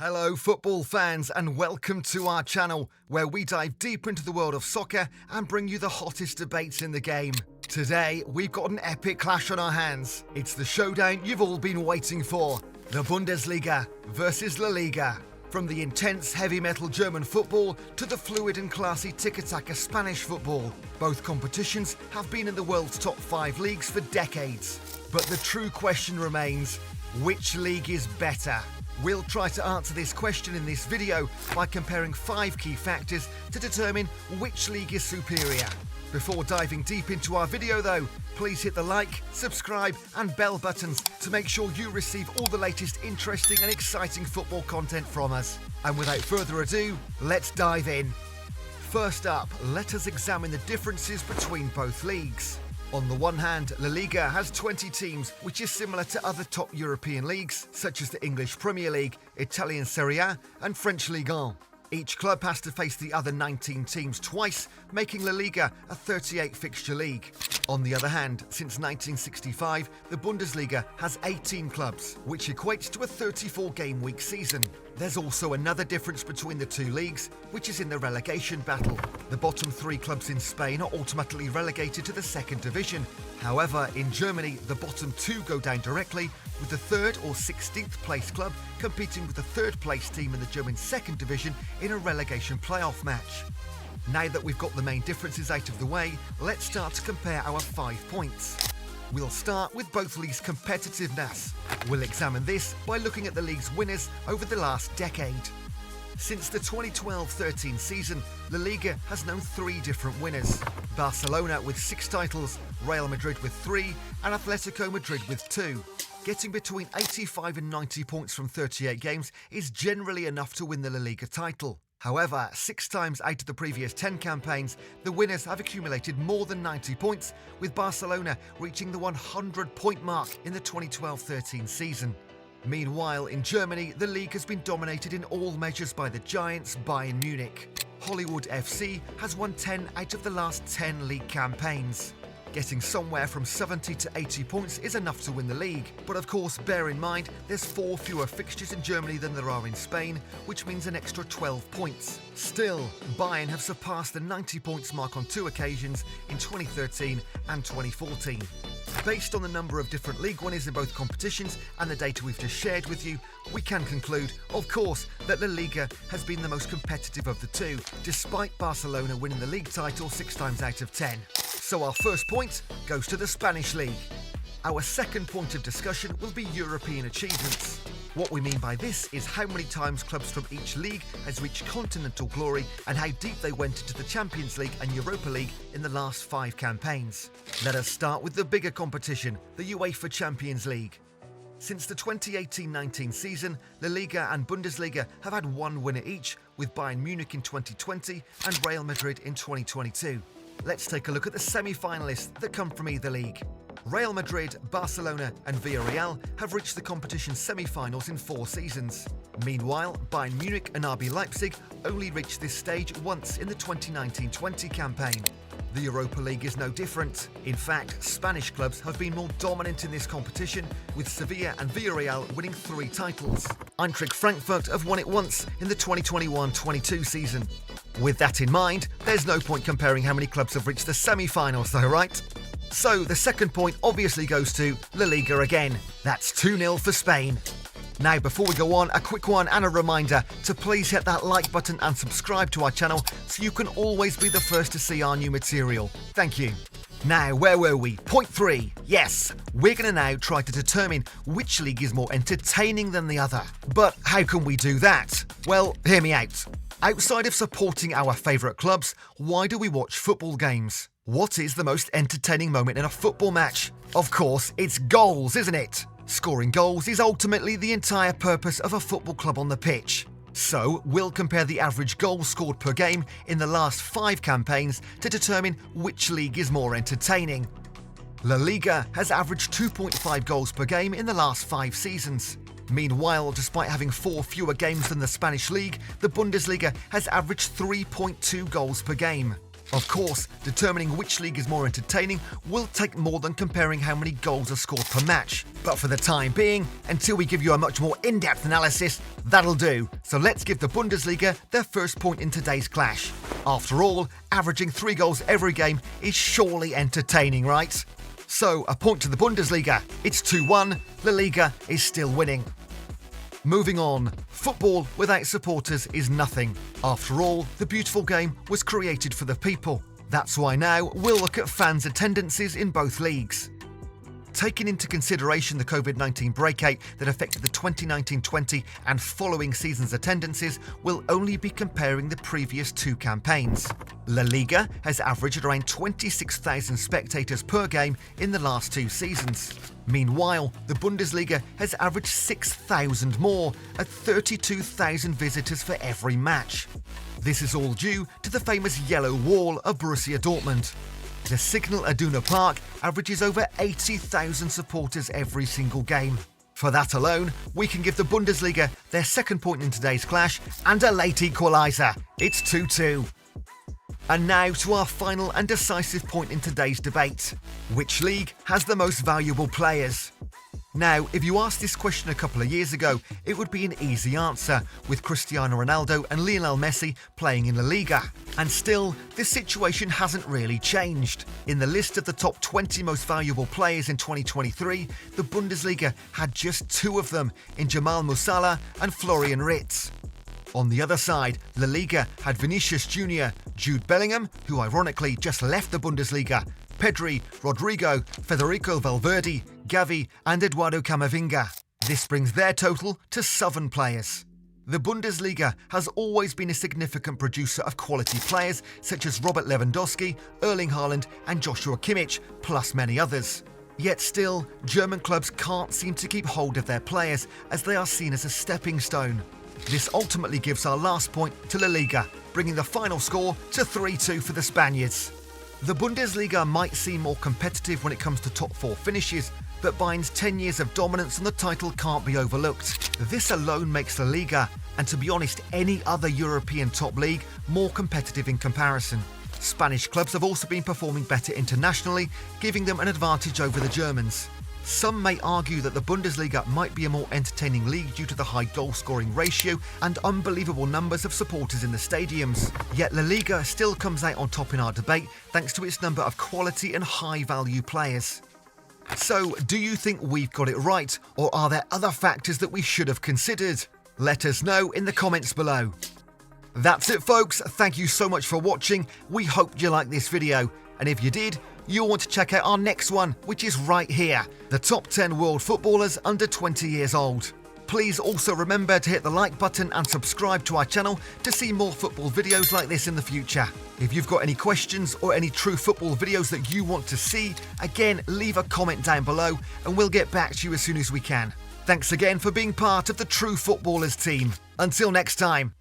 Hello football fans and welcome to our channel where we dive deep into the world of soccer and bring you the hottest debates in the game. Today we've got an epic clash on our hands. It's the showdown you've all been waiting for. The Bundesliga versus La Liga. From the intense heavy metal German football to the fluid and classy Tiki-Taka Spanish football. Both competitions have been in the world's top 5 leagues for decades. But the true question remains, which league is better? We'll try to answer this question in this video by comparing 5 key factors to determine which league is superior. Before diving deep into our video though, please hit the like, subscribe and bell buttons to make sure you receive all the latest interesting and exciting football content from us. And without further ado, let's dive in. First up, let us examine the differences between both leagues. On the one hand, La Liga has 20 teams, which is similar to other top European leagues, such as the English Premier League, Italian Serie A and French Ligue 1. Each club has to face the other 19 teams twice, making La Liga a 38-fixture league. On the other hand, since 1965, the Bundesliga has 18 clubs, which equates to a 34-game week season. There's also another difference between the two leagues, which is in the relegation battle. The bottom 3 clubs in Spain are automatically relegated to the second division. However, in Germany, the bottom 2 go down directly, with the 3rd or 16th place club competing with the 3rd place team in the German second division in a relegation playoff match. Now that we've got the main differences out of the way, let's start to compare our 5 points. We'll start with both leagues' competitiveness. We'll examine this by looking at the league's winners over the last decade. Since the 2012-13 season, La Liga has known 3 different winners. Barcelona with 6 titles, Real Madrid with 3 and Atletico Madrid with 2. Getting between 85 and 90 points from 38 games is generally enough to win the La Liga title. However, 6 times out of the previous 10 campaigns, the winners have accumulated more than 90 points, with Barcelona reaching the 100-point mark in the 2012-13 season. Meanwhile, in Germany, the league has been dominated in all measures by the giants Bayern Munich. Hollywood FC has won 10 out of the last 10 league campaigns. Getting somewhere from 70 to 80 points is enough to win the league, but of course bear in mind there's 4 fewer fixtures in Germany than there are in Spain, which means an extra 12 points. Still, Bayern have surpassed the 90 points mark on 2 occasions in 2013 and 2014. Based on the number of different league winners in both competitions and the data we've just shared with you, we can conclude, of course, that La Liga has been the most competitive of the 2, despite Barcelona winning the league title 6 times out of 10. So our first point goes to the Spanish league. Our second point of discussion will be European achievements. What we mean by this is how many times clubs from each league has reached continental glory and how deep they went into the Champions League and Europa League in the last 5 campaigns. Let us start with the bigger competition, the UEFA Champions League. Since the 2018-19 season, La Liga and Bundesliga have had 1 winner each, with Bayern Munich in 2020 and Real Madrid in 2022. Let's take a look at the semi-finalists that come from either league. Real Madrid, Barcelona and Villarreal have reached the competition's semi-finals in 4 seasons. Meanwhile, Bayern Munich and RB Leipzig only reached this stage once in the 2019-20 campaign. The Europa League is no different. In fact, Spanish clubs have been more dominant in this competition, with Sevilla and Villarreal winning 3 titles. Eintracht Frankfurt have won it once in the 2021-22 season. With that in mind, there's no point comparing how many clubs have reached the semi-finals though, right? So the second point obviously goes to La Liga again. That's 2-0 for Spain. Now before we go on, a quick one and a reminder to please hit that like button and subscribe to our channel so you can always be the first to see our new material. Thank you. Now, where were we? Point 3. Yes, we're going to now try to determine which league is more entertaining than the other. But how can we do that? Well, hear me out. Outside of supporting our favourite clubs, why do we watch football games? What is the most entertaining moment in a football match? Of course, it's goals, isn't it? Scoring goals is ultimately the entire purpose of a football club on the pitch. So, we'll compare the average goals scored per game in the last 5 campaigns to determine which league is more entertaining. La Liga has averaged 2.5 goals per game in the last 5 seasons. Meanwhile, despite having 4 fewer games than the Spanish league, the Bundesliga has averaged 3.2 goals per game. Of course, determining which league is more entertaining will take more than comparing how many goals are scored per match. But for the time being, until we give you a much more in-depth analysis, that'll do. So let's give the Bundesliga their first point in today's clash. After all, averaging 3 goals every game is surely entertaining, right? So, a point to the Bundesliga. It's 2-1, La Liga is still winning. Moving on, football without supporters is nothing. After all, the beautiful game was created for the people. That's why now we'll look at fans' attendances in both leagues. Taking into consideration the COVID-19 breakout that affected the 2019-20 and following seasons' attendances, we'll only be comparing the previous 2 campaigns. La Liga has averaged around 26,000 spectators per game in the last 2 seasons. Meanwhile, the Bundesliga has averaged 6,000 more at 32,000 visitors for every match. This is all due to the famous yellow wall of Borussia Dortmund. The Signal Iduna Park averages over 80,000 supporters every single game. For that alone, we can give the Bundesliga their second point in today's clash and a late equaliser. It's 2-2. And now to our final and decisive point in today's debate. Which league has the most valuable players? Now, if you asked this question a couple of years ago, it would be an easy answer, with Cristiano Ronaldo and Lionel Messi playing in La Liga. And still, this situation hasn't really changed. In the list of the top 20 most valuable players in 2023, the Bundesliga had just 2 of them in Jamal Musiala and Florian Wirtz. On the other side, La Liga had Vinicius Jr., Jude Bellingham, who ironically just left the Bundesliga, Pedri, Rodrigo, Federico Valverde, Gavi and Eduardo Camavinga. This brings their total to 7 players. The Bundesliga has always been a significant producer of quality players such as Robert Lewandowski, Erling Haaland and Joshua Kimmich, plus many others. Yet still, German clubs can't seem to keep hold of their players as they are seen as a stepping stone. This ultimately gives our last point to La Liga, bringing the final score to 3-2 for the Spaniards. The Bundesliga might seem more competitive when it comes to top 4 finishes, but Bayern's 10 years of dominance on the title can't be overlooked. This alone makes La Liga, and to be honest, any other European top league, more competitive in comparison. Spanish clubs have also been performing better internationally, giving them an advantage over the Germans. Some may argue that the Bundesliga might be a more entertaining league due to the high goal-scoring ratio and unbelievable numbers of supporters in the stadiums. Yet La Liga still comes out on top in our debate thanks to its number of quality and high-value players. So, do you think we've got it right, or are there other factors that we should have considered? Let us know in the comments below. That's it, folks. Thank you so much for watching. We hope you liked this video, and if you did, you'll want to check out our next one, which is right here, the top 10 world footballers under 20 years old. Please also remember to hit the like button and subscribe to our channel to see more football videos like this in the future. If you've got any questions or any true football videos that you want to see, again, leave a comment down below and we'll get back to you as soon as we can. Thanks again for being part of the True Footballers team. Until next time.